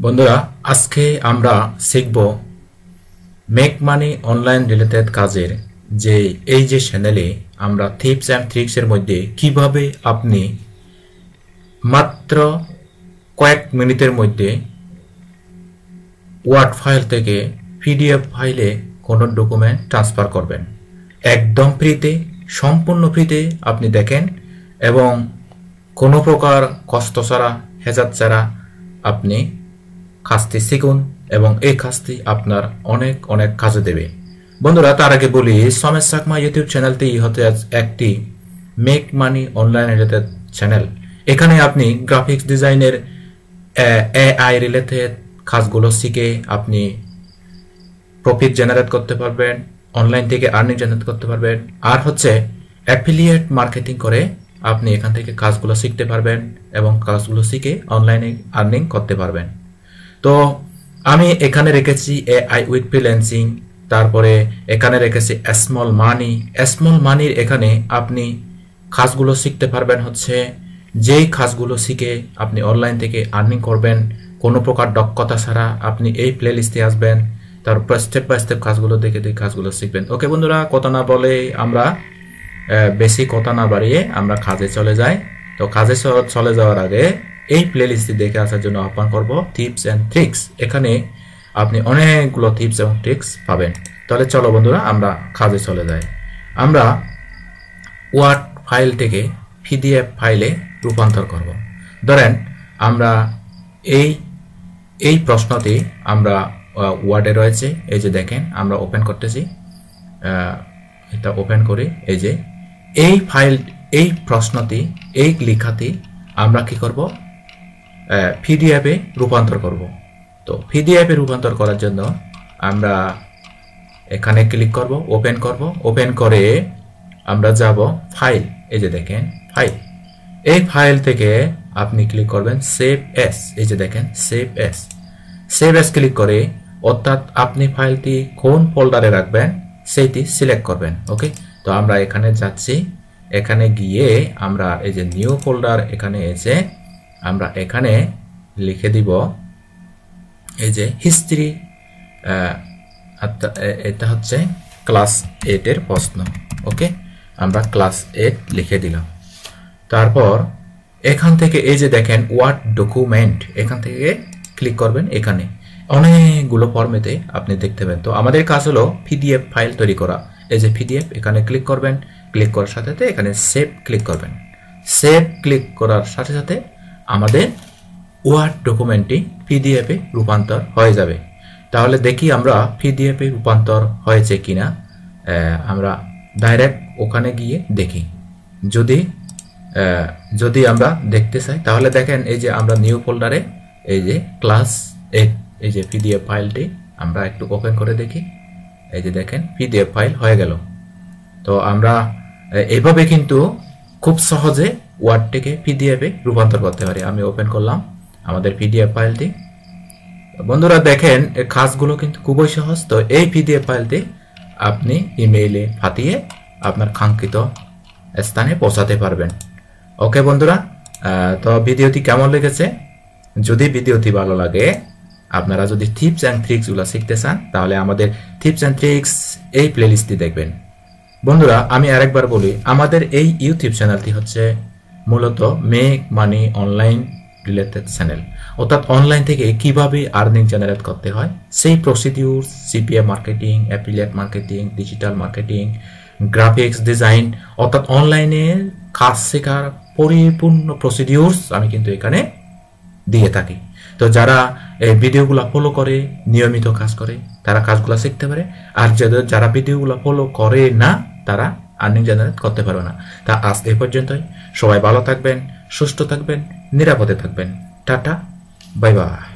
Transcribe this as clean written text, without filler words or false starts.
বন্ধুরা আজকে আমরা শিখব মেক মানি অনলাইন রিলেটেড কাজের যে এই যে চ্যানেলে আমরা টিপস এন্ড ট্রিক্স এর মধ্যে কিভাবে আপনি মাত্র কয়েক মিনিটের মধ্যে ওয়ার্ড ফাইল থেকে পিডিএফ ফাইলে কোনো ডকুমেন্ট ট্রান্সফার করবেন একদম ফ্রিতে সম্পূর্ণ ফ্রিতে আপনি দেখেন এবং কোনো প্রকার কষ্ট ছাড়া হেজাত ছাড়া আপনি কাজটি শিখুন এবং এই কাজটি আপনার অনেক অনেক কাজে দেবে। বন্ধুরা তার আগে বলি সমেশ চাকমা ইউটিউব চ্যানেলটি হতে একটি make money online related channel. এখানে আপনি গ্রাফিক্স ডিজাইনের এআই রিলেটেড কাজগুলো শিখে আপনি প্রফিট জেনারেট করতে পারবেন, অনলাইন থেকে আর্নিং জেনারেট করতে পারবেন, আর হচ্ছে অ্যাফিলিয়েট মার্কেটিং করে আপনি এখান থেকে কাজগুলো শিখতে পারবেন এবং কাজগুলো শিখে অনলাইনে আর্নিং করতে পারবেন। তো আমি এখানে রেখেছি এআই উইথ ফ্রিল্যান্সিং, তারপরে এখানে রেখেছি স্মল মানির এখানে আপনি কাজগুলো শিখতে পারবেন হচ্ছে যেই কাজগুলো শিখে আপনি অনলাইন থেকে আর্নিং করবেন কোনো প্রকার দক্ষতা ছাড়া। আপনি এই প্লেলিস্টে আসবেন, তারপর স্টেপ বাই স্টেপ কাজগুলো দেখে দেখে কাজগুলো শিখবেন। ওকে বন্ধুরা, কথা না বলে আমরা বেশি কথা না বাড়িয়ে আমরা কাজে চলে যাই। তো কাজে চলে যাওয়ার আগে এই প্লেলিস্টটি দেখে আসার জন্য আহ্বান করব টিপস এন্ড ট্রিক্স। এখানে আপনি অনেকগুলো টিপস এবং ট্রিক্স পাবেন। তাহলে চলো বন্ধুরা আমরা কাজে চলে যাই। আমরা ওয়ার্ড ফাইল থেকে পিডিএফ ফাইলে রূপান্তর করব। ধরেন আমরা এই প্রশ্নটি আমরা ওয়ার্ডে রয়েছে, এই যে দেখেন আমরা ওপেন করতেছি, এটা ওপেন করি। এই যে এই ফাইল এই প্রশ্নটি এই লেখাটি আমরা কি করব পিডিএফে রূপান্তর করব। তো পিডিএফে রূপান্তর করার জন্য আমরা এখানে ক্লিক করব, ওপেন করে আমরা যাব ফাইল। এই যে দেখেন ফাইল, এই ফাইল থেকে আপনি ক্লিক করবেন সেভ এস। এই যে দেখেন সেভ এস ক্লিক করে অর্থাৎ আপনি ফাইলটি কোন ফোল্ডারে রাখবেন সেইটি সিলেক্ট করবেন। ওকে, তো আমরা এখানে যাচ্ছি, এখানে গিয়ে আমরা এই যে নিউ ফোল্ডার এখানে এসে আমরা এখানে লিখে দিব এই যে হিস্ট্রি, এটা হচ্ছে ক্লাস 8 এর প্রশ্ন। ওকে, আমরা ক্লাস 8 লিখে দিলাম। তারপর এখান থেকে এই যে দেখেন ওয়ার্ড ডকুমেন্ট, এখান থেকে ক্লিক করবেন। এখানে অনেকগুলো ফরম্যাটে আপনি দেখতে পাবেন। তো আমাদের কাজ হলো পিডিএফ ফাইল তৈরি করা। এই যে পিডিএফ, এখানে ক্লিক করবেন, ক্লিক করার সাথে সাথে এখানে সেভ ক্লিক করবেন। সেভ ক্লিক করার সাথে সাথে আমাদের ওয়ার্ড ডকুমেন্টটি পিডিএফে রূপান্তর হয়ে যাবে। তাহলে দেখি আমরা পিডিএফে রূপান্তর হয়েছে কিনা। আমরা ডাইরেক্ট ওখানে গিয়ে দেখি। যদি আমরা দেখতে চাই তাহলে দেখেন এই যে আমরা নিউ ফোল্ডারে এই যে ক্লাস 8 এই যে পিডিএফ ফাইলটি আমরা একটু ওপেন করে দেখি। এই যে দেখেন পিডিএফ ফাইল হয়ে গেল। তো আমরা এইভাবে কিন্তু খুব সহজে ওয়ার্ডটিকে পিডিএফে রূপান্তর করতে পারি। আমি ওপেন করলাম আমাদের পিডিএফ ফাইলটি। বন্ধুরা দেখেন এই কাজগুলো কিন্তু খুবই সহজ। তো এই পিডিএফ ফাইলটি আপনি ইমেইলে পাঠিয়ে আপনার কাঙ্ক্ষিত স্থানে পৌঁছাতে পারবেন। ওকে বন্ধুরা, তো ভিডিওটি কেমন লেগেছে? যদি ভিডিওটি ভালো লাগে, আপনারা যদি টিপস এন্ড ট্রিক্স গুলো শিখতে চান তাহলে আমাদের টিপস এন্ড ট্রিক্স এই প্লেলিস্টটি দেখবেন। বন্ধুরা আমি আরেকবার বলি, আমাদের এই ইউটিউব চ্যানেলটি হচ্ছে মূলত make money online related channel, অর্থাৎ অনলাইন থেকে কিভাবে আর্নিং জেনারেট করতে হয় সেই procedure, CPA marketing, affiliate marketing, digital marketing, graphics design, অর্থাৎ অনলাইনে কাজ শেখার পরিপূর্ণ প্রসিডিউরস আমি কিন্তু এখানে দিয়ে থাকি। তো যারা এই ভিডিওগুলো ফলো করে নিয়মিত কাজ করে তারা কাজগুলো শিখতে পারে, আর যারা ভিডিওগুলো ফলো করে না তারা আর্নিং জেনারেট করতে পারবে না। তা আজ এই পর্যন্তই। সবাই ভালো থাকবেন, সুস্থ থাকবেন, নিরাপদে থাকবেন। Tata, bye bye.